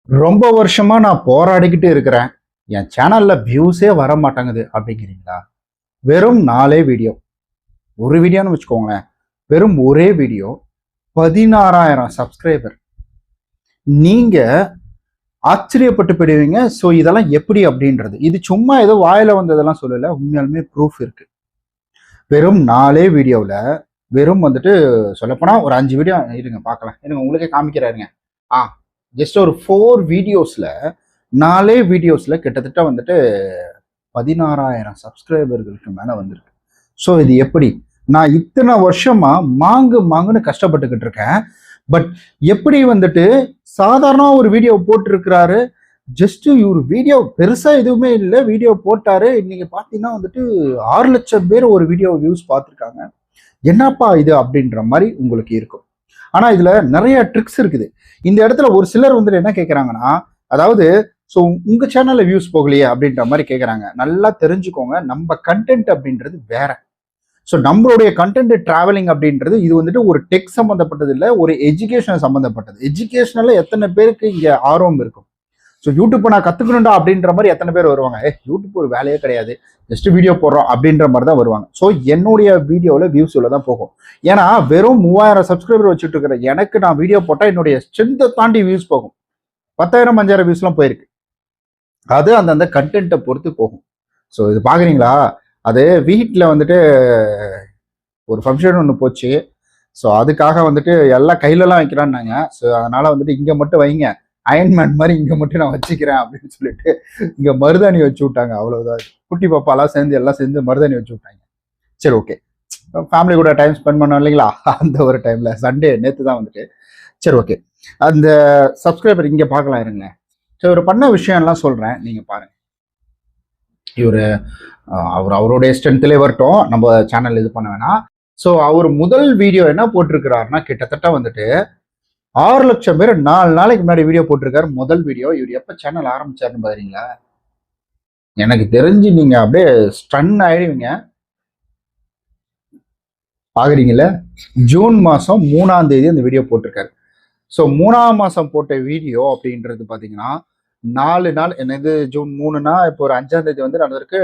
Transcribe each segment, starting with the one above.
ரொம்ப வருஷமா நான் போராடிக்கிட்டு இருக்கிறேன். என் சேனல்ல வியூஸே வர மாட்டேங்குது அப்படிங்கிறீங்களா? வெறும் 4 வீடியோ. ஒரு வீடியோன்னு வச்சுக்கோங்களேன். வெறும் ஒரே வீடியோ 16,000 சப்ஸ்கிரைபர். நீங்க ஆச்சரியப்பட்டு போயிடுவீங்க. ஸோ இதெல்லாம் எப்படி அப்படின்றது. இது சும்மா ஏதோ வாயில வந்ததெல்லாம் சொல்லல. உண்மையாலுமே ப்ரூஃப் இருக்கு. வெறும் 4 வீடியோல வெறும் வந்துட்டு சொல்லப்போனா ஒரு 5 வீடியோ இருங்க பார்க்கலாம். இருங்க உங்களுக்கே காமிக்கிறாருங்க. ஆ ஜஸ்ட் ஒரு 4 வீடியோஸ்ல 4 வீடியோஸ்ல கிட்டத்தட்ட வந்துட்டு 16,000 சப்ஸ்கிரைபர்களுக்கு மேல வந்திருக்கு. ஸோ இது எப்படி? நான் இத்தனை வருஷமா மாங்குன்னு கஷ்டப்பட்டுக்கிட்டு இருக்கேன். பட் எப்படி வந்துட்டு சாதாரண ஒரு வீடியோ போட்டிருக்கிறாரு. ஜஸ்ட் இவர் வீடியோ பெருசா எதுவுமே இல்லை, வீடியோ போட்டாரு. இன்னைக்கு பாத்தீங்கன்னா வந்துட்டு 6 லட்சம் பேர் ஒரு வீடியோ வியூஸ் பார்த்துருக்காங்க. என்னப்பா இது அப்படின்ற மாதிரி உங்களுக்கு இருக்கும். ஆனா இதுல நிறைய ட்ரிக்ஸ் இருக்குது. இந்த இடத்துல ஒரு சிலர் வந்துட்டு என்ன கேட்கறாங்கன்னா, அதாவது ஸோ உங்க சேனல்ல வியூஸ் போகலையே அப்படின்ற மாதிரி கேட்கறாங்க. நல்லா தெரிஞ்சுக்கோங்க, நம்ம கண்டென்ட் அப்படின்றது வேற. ஸோ நம்மளுடைய கண்டென்ட் டிராவலிங் அப்படின்றது இது வந்துட்டு ஒரு டெக் சம்மந்தப்பட்டது இல்லை, ஒரு எஜுகேஷன் சம்மந்தப்பட்டது. எஜுகேஷனல்ல எத்தனை பேருக்கு இங்க ஆர்வம் இருக்கும்? ஸோ யூடியூப்பை நான் கத்துக்கணும்டா அப்படின்ற மாதிரி எத்தனை பேர் வருவாங்க? யூடியூப் ஒரு வேலையே கிடையாது, ஜஸ்ட் வீடியோ போடுறோம் அப்படின்ற மாதிரி தான் வருவாங்க. ஸோ என்னுடைய வீடியோவில் வியூஸ் உள்ள தான் போகும். ஏன்னா வெறும் 3000 சப்ஸ்கிரைபர் வச்சுட்டு இருக்கிற எனக்கு நான் வீடியோ போட்டால் என்னுடைய ஸ்ட்ரென்த்தை தாண்டி வியூஸ் போகும். 10,000 5,000 வியூஸ்லாம் போயிருக்கு. அது அந்தந்த கண்டென்ட்டை பொறுத்து போகும். ஸோ இது பார்க்குறீங்களா? அது வீட்டில் வந்துட்டு ஒரு ஃபங்க்ஷன் ஒன்று போச்சு. ஸோ அதுக்காக வந்துட்டு எல்லாம் கையிலலாம் வைக்கிறான்னாங்க. ஸோ அதனால வந்துட்டு இங்கே மட்டும் வைங்க, அயன்மேன் மாதிரி இங்கே மட்டும் நான் வச்சுக்கிறேன் அப்படின்னு சொல்லிட்டு இங்கே மருதாணி வச்சு விட்டாங்க. அவ்வளோதான். குட்டி பாப்பாலாம் சேர்ந்து எல்லாம் சேர்ந்து மருதாணி வச்சு விட்டாங்க. சரி, ஓகே. ஃபேமிலி கூட டைம் ஸ்பெண்ட் பண்ணோம் இல்லைங்களா? அந்த ஒரு டைம்ல சண்டே நேற்று தான் வந்துட்டு. சரி, ஓகே. அந்த சப்ஸ்கிரைபர் இங்கே பார்க்கலாம் இருங்களேன். சரி, இவர் பண்ண விஷயம்லாம் சொல்கிறேன், நீங்கள் பாருங்க. இவர் அவருடைய ஸ்ட்ரென்த்லேயே வரட்டும், நம்ம சேனல் இது பண்ண வேணாம். ஸோ அவர் முதல் வீடியோ என்ன போட்டிருக்கிறாருன்னா, கிட்டத்தட்ட வந்துட்டு 6 லட்சம் பேர் 4 நாளைக்கு முன்னாடி வீடியோ போட்டிருக்காரு. முதல் வீடியோ. இவர் எப்ப சேனல் ஆரம்பிச்சாருன்னு பாத்தீங்களா? எனக்கு தெரிஞ்சு நீங்க அப்படியே ஸ்டன் ஆயிடுவீங்க. பாக்குறீங்கல்ல, ஜூன் மாசம் 3ஆம் தேதி அந்த வீடியோ போட்டிருக்காரு. ஸோ 3ஆம் மாசம் போட்ட வீடியோ அப்படின்றது பாத்தீங்கன்னா 4 நாள், என்னது ஜூன் 3னா இப்போ ஒரு 5ஆம் தேதி வந்து நடந்திருக்கு.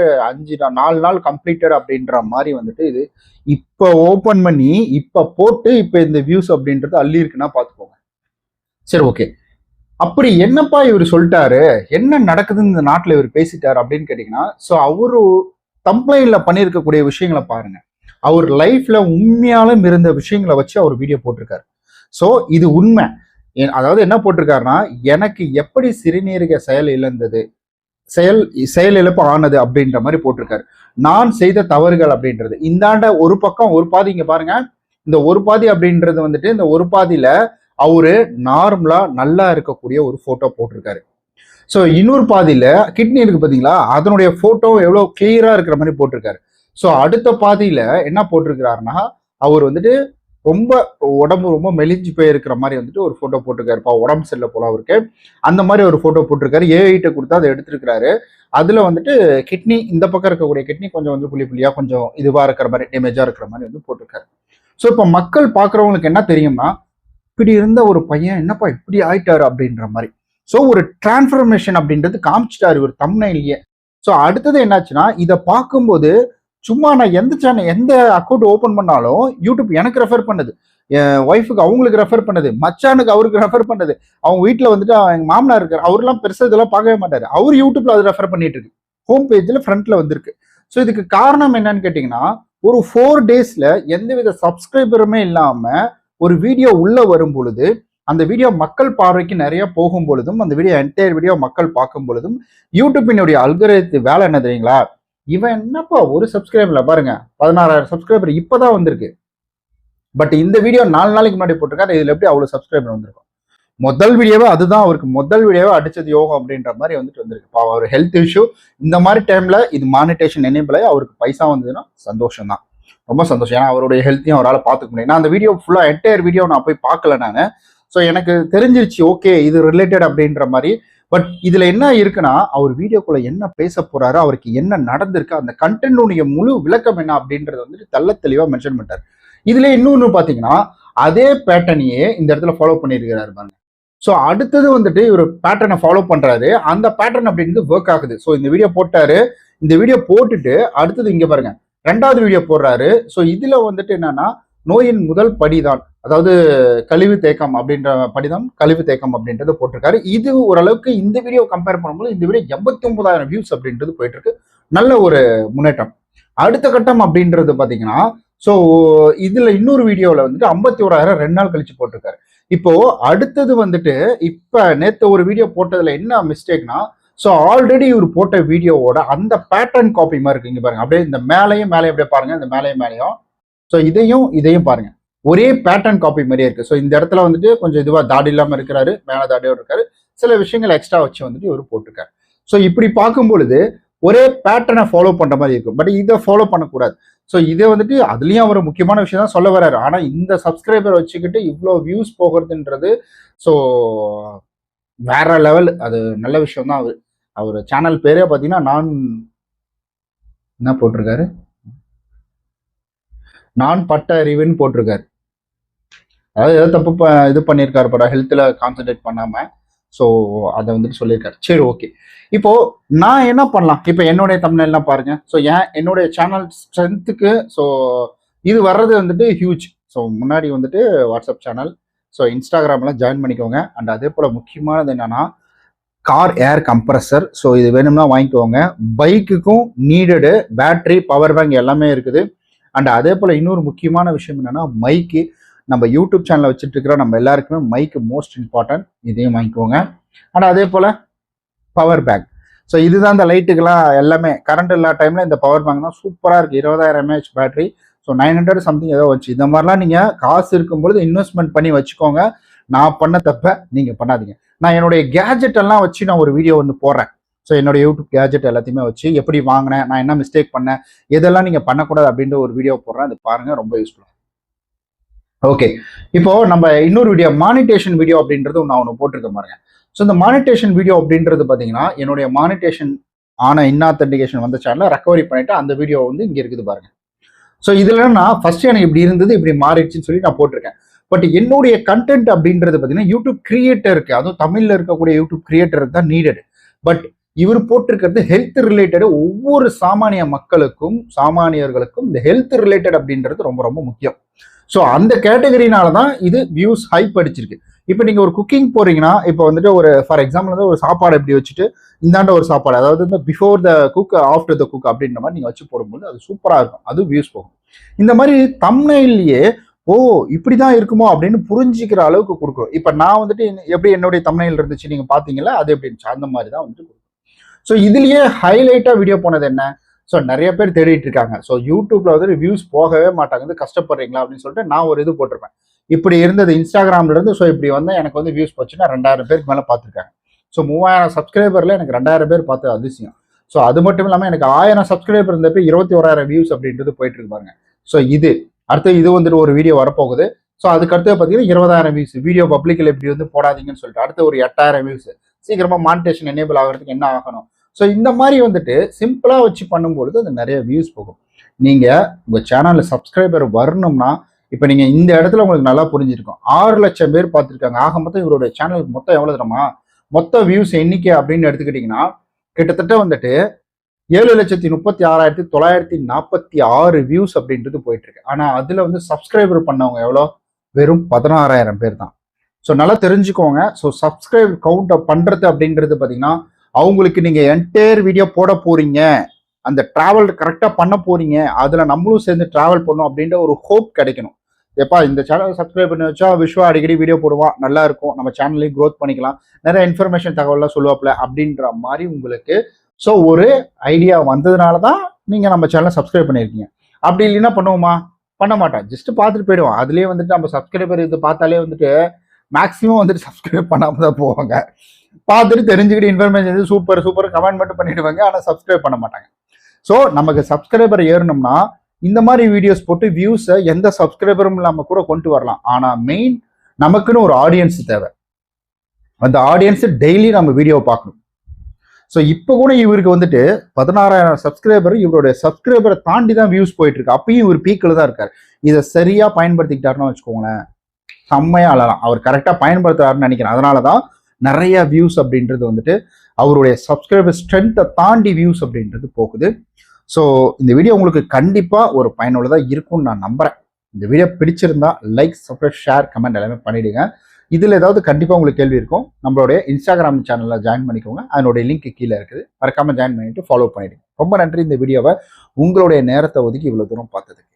4 நாள் கம்ப்ளீட்டட் அப்படின்ற மாதிரி வந்துட்டு இது இப்போ ஓபன் பண்ணி இப்போ போட்டு இப்போ இந்த வியூஸ் அப்படின்றது அள்ளி இருக்குன்னா பாத்துக்கோங்க. சரி, ஓகே. அப்படி என்னப்பா இவர் சொல்லிட்டாரு, என்ன நடக்குதுன்னு இந்த நாட்டில் இவர் பேசிட்டாரு அப்படின்னு கேட்டீங்கன்னா, ஸோ அவரு தம்ப்லைன்ல பண்ணியிருக்கக்கூடிய விஷயங்களை பாருங்க. அவர் லைஃப்ல உண்மையாலும் இருந்த விஷயங்களை வச்சு அவர் வீடியோ போட்டிருக்காரு. ஸோ இது உண்மை. அதாவது என்ன போட்டிருக்காருன்னா, எனக்கு எப்படி சிறுநீரக செயல் இழந்தது, செயல் இழப்பு ஆனது அப்படின்ற மாதிரி போட்டிருக்காரு. நான் செய்த தவறுகள் அப்படின்றது இந்தாண்ட ஒரு பக்கம் ஒரு பாதி. இங்க பாருங்க, இந்த ஒரு பாதி அப்படின்றது வந்துட்டு இந்த ஒரு பாதியில அவரு நார்மலா நல்லா இருக்கக்கூடிய ஒரு போட்டோ போட்டிருக்காரு. ஸோ இன்னொரு பாதியில கிட்னி இருக்கு பாத்தீங்களா, அதனுடைய போட்டோ எவ்வளவு கிளியரா இருக்கிற மாதிரி போட்டிருக்காரு. ஸோ அடுத்த பாதியில என்ன போட்டிருக்கிறாருன்னா, அவர் வந்துட்டு ரொம்ப உடம்பு ரொம்ப மெலிஞ்சு போயிருக்கிற மாதிரி வந்துட்டு ஒரு போட்டோ போட்டிருக்காருப்பா, உடம்பு சரியில்லை போல அவருக்கு. அந்த மாதிரி ஒரு போட்டோ போட்டிருக்காரு. ஏஐட்ட கொடுத்து அதை எடுத்திருக்கிறாரு. அதுல வந்துட்டு கிட்னி, இந்த பக்கம் இருக்கக்கூடிய கிட்னி கொஞ்சம் வந்து புள்ளி புள்ளியா கொஞ்சம் இதுவா இருக்கிற மாதிரி, டேமேஜா இருக்கிற மாதிரி வந்து போட்டிருக்காரு. ஸோ இப்போ மக்கள் பாக்குறவங்களுக்கு என்ன தெரியும்னா, இப்படி இருந்த ஒரு பையன் என்னப்பா இப்படி ஆயிட்டாரு அப்படின்ற மாதிரி. ஸோ ஒரு டிரான்ஸ்ஃபர்மேஷன் அப்படின்றது காமிச்சிட்டாரு ஒரு தம்ப்நெயிலேயே. ஸோ அடுத்தது என்னாச்சுன்னா, இதை பார்க்கும்போது சும்மா நான் எந்த சேனல் எந்த அக்கௌண்ட் ஓப்பன் பண்ணாலும் யூடியூப் எனக்கு ரெஃபர் பண்ணுது, என் ஒய்ஃபுக்கு அவங்களுக்கு ரெஃபர் பண்ணுது, மச்சானுக்கு அவருக்கு ரெஃபர் பண்ணுது. அவங்க வீட்டில் வந்துட்டு எங்க மாமனார் இருக்காரு, அவர்லாம் பெருசாக இதெல்லாம் பார்க்கவே மாட்டாரு, அவர் யூடியூப்ல அதை ரெஃபர் பண்ணிட்டு இருக்கு. ஹோம் பேஜ்ல ஃப்ரண்ட்ல வந்திருக்கு. ஸோ இதுக்கு காரணம் என்னன்னு கேட்டீங்கன்னா, ஒரு 4 டேஸ்ல எந்தவித சப்ஸ்கிரைபருமே இல்லாம ஒரு வீடியோ உள்ள வரும் பொழுது, அந்த வீடியோ மக்கள் பார்வைக்கு நிறைய போகும் பொழுதும், அந்த வீடியோ என்டையர் வீடியோ மக்கள் பார்க்கும் பொழுதும், யூடியூப்பினுடைய அல்கரிதத்து வேலை என்ன தெரியுங்களா? இவன் என்னப்பா ஒரு சப்ஸ்கிரைபர்ல பாருங்க 16,000 சப்ஸ்கிரைபர் இப்பதான் வந்திருக்கு. பட் இந்த வீடியோ 4 நாளைக்கு முன்னாடி போட்டிருக்காரு. இதுல எப்படி அவ்வளவு சப்ஸ்கிரைபர் வந்திருக்கும்? முதல் வீடியோவே அதுதான் அவருக்கு முதல் வீடியோவே அடிச்சது யோகம் அப்படின்ற மாதிரி வந்துட்டு வந்திருக்கு. அவர் ஹெல்த் இஷ்யூ இந்த மாதிரி டைம்ல இது மானிட்டேஷன் எனேபிள் ஆகி அவருக்கு பைசா வந்ததுன்னா சந்தோஷம் தான், ரொம்ப சந்தோஷம். ஏன்னா அவருடைய ஹெல்த்தையும் அவரால் பார்த்துக்க முடியும். நான் அந்த வீடியோ ஃபுல்லா என்டையர் வீடியோ நான் போய் பார்க்கல நான். ஸோ எனக்கு தெரிஞ்சிருச்சு, ஓகே இது ரிலேட்டட் அப்படின்ற மாதிரி. பட் இதுல என்ன இருக்குன்னா, அவர் வீடியோக்குள்ள என்ன பேச போறாரு, அவருக்கு என்ன நடந்திருக்கு, அந்த கண்டென்ட்டுடைய முழு விளக்கம் என்ன அப்படின்றது வந்துட்டு தெள்ள தெளிவா மென்ஷன் பண்ணிட்டார். இதுல இன்னொன்னு பாத்தீங்கன்னா, அதே பேட்டர்னையே இந்த இடத்துல ஃபாலோ பண்ணியிருக்கிறாரு பாருங்க. ஸோ அடுத்தது வந்துட்டு இவர் பேட்டர்னை ஃபாலோ பண்றாரு, அந்த பேட்டர்ன் அப்படின்றது ஒர்க் ஆகுது. ஸோ இந்த வீடியோ போட்டாரு, இந்த வீடியோ போட்டுட்டு அடுத்தது இங்க பாருங்க 2வது வீடியோ போடுறாரு. ஸோ இதுல வந்துட்டு என்னன்னா நோயின் முதல் படிதான், அதாவது கழிவு தேக்கம் அப்படின்ற படிதான் கழிவு தேக்கம் அப்படின்றது போட்டிருக்காரு. இது ஓரளவுக்கு இந்த வீடியோ கம்பேர் பண்ணும்போது இந்த வீடியோ 89,000 வியூஸ் அப்படின்றது போயிட்டு இருக்கு. நல்ல ஒரு முன்னேற்றம். அடுத்த கட்டம் அப்படின்றது பாத்தீங்கன்னா, ஸோ இதுல இன்னொரு வீடியோல வந்துட்டு 51,000 2 நாள் கழிச்சு போட்டிருக்காரு. இப்போ அடுத்தது வந்துட்டு இப்ப நேத்து ஒரு வீடியோ போட்டதுல என்ன மிஸ்டேக்னா, ஸோ ஆல்ரெடி இவர் போட்ட வீடியோவோட அந்த பேட்டர்ன் காப்பி மாதிரி இருக்கு. இங்க பாருங்க, அப்படியே இந்த மேலையும் அப்படியே பாருங்க, இந்த மேலையும் ஸோ இதையும் பாருங்க, ஒரே பேட்டர்ன் காப்பி மாதிரியே இருக்கு. ஸோ இந்த இடத்துல வந்துட்டு கொஞ்சம் இதுவா தாடி இல்லாம இருக்கிறாரு, மேல தாடியோட இருக்காரு, சில விஷயங்கள் எக்ஸ்ட்ரா வச்சு வந்துட்டு இவர் போட்டிருக்காரு. ஸோ இப்படி பார்க்கும் பொழுது ஒரே பேட்டர்னை ஃபாலோ பண்ற மாதிரி இருக்கும். பட் இதை ஃபாலோ பண்ணக்கூடாது. ஸோ இதை வந்துட்டு அதுலயும் அவர் முக்கியமான விஷயம் தான் சொல்ல வர்றாரு. ஆனா இந்த சப்ஸ்கிரைபர் வச்சுக்கிட்டு இவ்வளோ வியூஸ் போகிறதுன்றது ஸோ வேற லெவல். அது நல்ல விஷயம் தான். அவர் சேனல் பேரே பார்த்தீங்கன்னா நான் என்ன போட்டிருக்காரு, நான் பட்ட அறிவுன்னு போட்டிருக்காரு. அதாவது ஏதோ தப்பு இது பண்ணியிருக்காரு படம், ஹெல்த்தில் கான்சென்ட்ரேட் பண்ணாம. ஸோ அதை வந்துட்டு சொல்லியிருக்காரு. சரி, ஓகே. இப்போ நான் என்ன பண்ணலாம்? இப்போ என்னுடைய தம்ப்நெயில்லாம் பாருங்க. ஸோ என்னுடைய சேனல் ஸ்ட்ரென்த்துக்கு ஸோ இது வர்றது வந்துட்டு ஹியூஜ். ஸோ முன்னாடி வந்துட்டு வாட்ஸ்அப் சேனல், ஸோ இன்ஸ்டாகிராம்லாம் ஜாயின் பண்ணிக்கோங்க. அண்ட் அதே போல் முக்கியமானது என்னன்னா கார் ஏர் கம்ப்ரஸர். ஸோ இது வேணும்னா வாங்கிக்கோங்க. பைக்குக்கும் நீடடு பேட்டரி, பவர் பேங்க் எல்லாமே இருக்குது. அண்ட் அதே போல் இன்னொரு முக்கியமான விஷயம் என்னன்னா மைக்கு. நம்ம யூடியூப் சேனலை வச்சுட்டு இருக்கிற நம்ம எல்லாருக்குமே மைக்கு மோஸ்ட் இம்பார்ட்டன்ட். இதையும் வாங்கிக்கோங்க. அண்ட் அதே போல் பவர் பேங்க். ஸோ இதுதான் இந்த லைட்டுக்கெல்லாம் எல்லாமே கரண்ட் இல்லாத டைமில் இந்த பவர் பேங்க் தான் சூப்பராக இருக்குது. 20,000 mAh பேட்டரி. ஸோ 900 சம்திங் ஏதோ வச்சு, இந்த மாதிரிலாம் நீங்கள் காசு இருக்கும்பொழுது இன்வெஸ்ட்மெண்ட் பண்ணி வச்சுக்கோங்க. நான் பண்ண தப்ப நீங்கள் பண்ணாதீங்க. நான் என்னுடைய கேஜெட் எல்லாம் வச்சு நான் ஒரு வீடியோ ஒன்று போடுறேன். ஸோ என்னோட யூடியூப் கேஜெட் எல்லாத்தையுமே வச்சு எப்படி வாங்கினேன், நான் என்ன மிஸ்டேக் பண்ணேன், இதெல்லாம் நீங்கள் பண்ணக்கூடாது அப்படின்ற ஒரு வீடியோ போடுறேன். அது பாருங்கள், ரொம்ப யூஸ்ஃபுல்லாக. ஓகே, இப்போ நம்ம இன்னொரு வீடியோ மானிட்டேஷன் வீடியோ அப்படின்றது நான் ஒன்று போட்டிருக்கேன் பாருங்க. ஸோ இந்த மானிட்டேஷன் வீடியோ அப்படின்றது பார்த்தீங்கன்னா என்னுடைய மானிட்டேஷன் ஆன இன்ஆத்தென்டிகேஷன் வந்த சேனலை ரெக்கவரி பண்ணிட்டு அந்த வீடியோ வந்து இங்கே இருக்குது பாருங்க. ஸோ இதுல நான் ஃபர்ஸ்ட் எனக்கு இப்படி இருந்தது, இப்படி மாறிடுச்சுன்னு சொல்லி நான் போட்டிருக்கேன். பட் என்னுடைய கண்டென்ட் அப்படின்றது பார்த்தீங்கன்னா யூடியூப் கிரியேட்டருக்கு, அதுவும் தமிழ்ல இருக்கக்கூடிய யூடியூப் கிரியேட்டருக்கு தான் நீடட். பட் இவர் போட்டிருக்கிறது ஹெல்த் ரிலேட்டட். ஒவ்வொரு சாமானியர்களுக்கும் இந்த ஹெல்த் ரிலேட்டட் அப்படின்றது ரொம்ப ரொம்ப முக்கியம். ஸோ அந்த கேட்டகரினால தான் இது வியூஸ் ஹைப் அடிச்சிருக்கு. இப்போ நீங்க ஒரு குக்கிங் போறீங்கன்னா, இப்போ வந்துட்டு ஒரு ஃபார் எக்ஸாம்பிள் வந்து ஒரு சாப்பாடு எப்படி வச்சுட்டு இந்தாண்ட ஒரு சாப்பாடு, அதாவது இந்த before the cook after the cook அப்படின்ற மாதிரி நீங்க வச்சு போடும்போது அது சூப்பரா இருக்கும், அது வியூஸ் போகும். இந்த மாதிரி தம்ப்நெயில்லையே ஓ இப்படிதான் இருக்குமோ அப்படின்னு புரிஞ்சுக்கிற அளவுக்கு கொடுக்குறோம். இப்போ நான் வந்துட்டு எப்படி என்னுடைய தம்ப்நெயில் இருந்துச்சு நீங்க பாத்தீங்களா, அது எப்படி இருந்துச்சு அந்த மாதிரி தான் வந்துட்டு. ஸோ இதுலயே ஹைலைட்டா வீடியோ போனது என்ன? ஸோ நிறைய பேர் தேடிட்டு இருக்காங்க. ஸோ யூடியூப்ல வந்து வியூஸ் போகவே மாட்டாங்க, கஷ்டப்படுறீங்களா அப்படின்னு சொல்லிட்டு நான் ஒரு இது போட்டிருப்பேன். இப்படி இருந்தது இன்ஸ்டாகிராம்ல இருந்து. ஸோ இப்படி வந்து எனக்கு வந்து வியூஸ் போச்சுன்னா 2,000 பேருக்கு மேலே பார்த்துருக்காங்க. ஸோ 3,000 சப்ஸ்கிரைபர்ல எனக்கு 2,000 பேர் பார்த்து அதிசயம். ஸோ அது மட்டும் இல்லாமல் எனக்கு 1000 சப்ஸ்கிரைபர் இருந்தப்ப 21,000 வியூஸ் அப்படின்றது போயிட்டு இருப்பாங்க. ஸோ இது அடுத்து இது வந்துட்டு ஒரு வீடியோ வரப்போகுது. ஸோ அதுக்கடுத்து பார்த்தீங்கன்னா 20,000 வியூஸ். வீடியோ பப்ளிக்கில் இப்படி வந்து போடாதீங்கன்னு சொல்லிட்டு அடுத்து ஒரு 8,000 வியூஸ். சீக்கிரமா மானிட்டேஷன் எனேபிள் ஆகிறதுக்கு என்ன ஆகணும்? ஸோ இந்த மாதிரி வந்துட்டு சிம்பிளா வச்சு பண்ணும்பொழுது அது நிறைய வியூஸ் போகும். நீங்க உங்க சேனல்ல சப்ஸ்கிரைபர் வரணும்னா இப்போ நீங்க இந்த இடத்துல உங்களுக்கு நல்லா புரிஞ்சிருக்கும். 6 லட்சம் பேர் பார்த்துருக்காங்க. ஆக மொத்தம் இவருடைய சேனலுக்கு மொத்தம் எவ்வளவு தெரியுமா? மொத்த வியூஸ் எண்ணிக்கை அப்படின்னு எடுத்துக்கிட்டீங்கன்னா கிட்டத்தட்ட வந்துட்டு 7,36,946 வியூஸ் அப்படின்றது போயிட்டு இருக்கு. ஆனா அதுல வந்து சப்ஸ்கிரைபர் பண்ணவங்க எவ்வளோ? வெறும் 16,000 பேர் தான். ஸோ நல்லா தெரிஞ்சுக்கோங்க. ஸோ சப்ஸ்கிரைப் கவுண்ட் பண்றது அப்படின்றது பார்த்தீங்கன்னா அவங்களுக்கு நீங்க என்டையர் வீடியோ போட போறீங்க, அந்த டிராவல் கரெக்டா பண்ண போறீங்க, அதுல நம்மளும் சேர்ந்து டிராவல் பண்ணணும் அப்படின்ற ஒரு ஹோப் கிடைக்கணும். எப்பா இந்த சேனல் சப்ஸ்கிரைப் பண்ணி வச்சா விஸ்வா அடிக்கடி வீடியோ போடுவான், நல்லா இருக்கும், நம்ம சேனல்லையும் க்ரோத் பண்ணிக்கலாம், நிறைய இன்ஃபர்மேஷன் தகவல்லாம் சொல்லுவாப்ல அப்படின்ற மாதிரி உங்களுக்கு ஸோ ஒரு ஐடியா வந்ததுனால தான் நீங்க நம்ம சேனலை சப்ஸ்கிரைப் பண்ணியிருக்கீங்க. அப்படி இல்லைன்னா பண்ணுவோமா? பண்ண மாட்டோம், ஜஸ்ட் பார்த்துட்டு போயிடுவோம். அதுலேயே வந்துட்டு நம்ம சப்ஸ்கிரைபர் இது பார்த்தாலே வந்துட்டு மேக்ஸிமம் வந்துட்டு சப்ஸ்கிரைப் பண்ணாம தான் போவாங்க. பார்த்துட்டு தெரிஞ்சுக்கிட்டு இன்ஃபர்மேஷன் சூப்பர் சூப்பர் கமெண்ட் மட்டும் பண்ணிடுவாங்க, ஆனால் சப்ஸ்கிரைப் பண்ண மாட்டாங்க. ஸோ நமக்கு சப்ஸ்கிரைபர் ஏறணும்னா இந்த மாதிரி வீடியோஸ் போட்டு வியூஸை எந்த சப்ஸ்கிரைபரும் இல்லாமல் கூட கொண்டு வரலாம். ஆனால் மெயின் நமக்குன்னு ஒரு ஆடியன்ஸ் தேவை. அந்த ஆடியன்ஸ் டெய்லி நம்ம வீடியோ பார்க்கணும். ஸோ இப்போ கூட இவருக்கு வந்துட்டு 16,000 சப்ஸ்கிரைபர், இவருடைய சப்ஸ்கிரைபரை தாண்டி தான் வியூஸ் போயிட்டு இருக்கு. அப்பயும் இவர் பீக்கில் தான் இருக்காரு. இதை சரியா பயன்படுத்திக்கிட்டாருன்னு வச்சுக்கோங்களேன், செம்மையா அழலாம். அவர் கரெக்டாக பயன்படுத்துறாருன்னு நினைக்கிறேன். அதனால தான் நிறைய வியூஸ் அப்படின்றது வந்துட்டு அவருடைய சப்ஸ்கிரைபர் ஸ்ட்ரென்த்தை தாண்டி வியூஸ் அப்படின்றது போகுது. ஸோ இந்த வீடியோ உங்களுக்கு கண்டிப்பாக ஒரு பயனுள்ளதாக இருக்கும்னு நான் நம்புகிறேன். இந்த வீடியோ பிடிச்சிருந்தா லைக், சப்ஸ்கிரைப், ஷேர், கமெண்ட் எல்லாமே பண்ணிவிடுங்க. இதில் ஏதாவது கண்டிப்பாக உங்களுக்கு கேள்வி இருக்கும், நம்மளுடைய இன்ஸ்டாகிராம் சேனலில் ஜாயின் பண்ணிக்கோங்க. அதனுடைய லிங்க் கீழே இருக்குது. மறக்காமல் ஜாயின் பண்ணிவிட்டு ஃபாலோ பண்ணிவிடுங்க. ரொம்ப நன்றி இந்த வீடியோவை உங்களுடைய நேரத்தை ஒதுக்கி இவ்வளோ தூரம் பார்த்ததுக்கு.